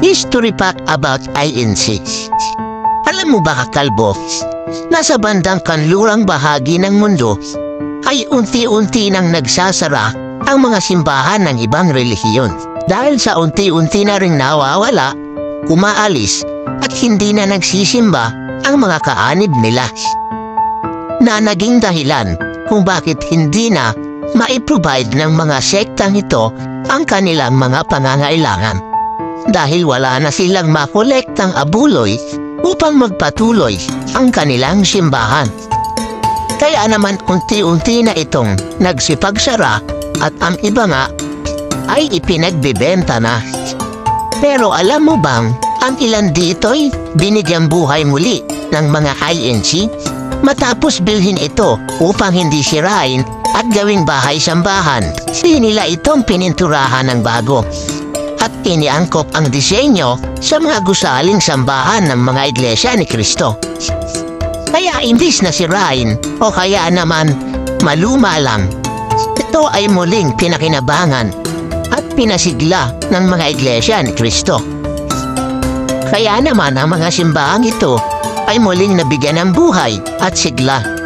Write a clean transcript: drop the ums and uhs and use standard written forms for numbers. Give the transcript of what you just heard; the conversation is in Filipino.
History fact about INC. Alam mo ba, kakalbo, nasa bandang kanlurang bahagi ng mundo ay unti-unti nang nagsasara ang mga simbahan ng ibang relihiyon. Dahil sa unti-unti na ring nawawala, umaalis at hindi na nagsisimba ang mga kaanib nila, na naging dahilan kung bakit hindi na maiprovide ng mga sektang ito ang kanilang mga pangangailangan. Dahil wala na silang makolektang abuloy upang magpatuloy ang kanilang simbahan. Kaya naman unti-unti na itong nagsipagsara at ang iba nga ay ipinagbibenta na. Pero alam mo bang ang ilan dito'y binigyang buhay muli ng mga INC matapos bilhin ito upang hindi sirain at gawing bahay-sambahan. Di nila itong pininturahan ng bago at iniangkop ang disenyo sa mga gusaling sambahan ng mga iglesia ni Kristo. Kaya imbis na sirain o kaya naman maluma lang, ito ay muling pinakinabangan at pinasigla ng mga iglesia ni Kristo. Kaya naman ang mga simbahang ito ay muling nabigyan ng buhay at sigla.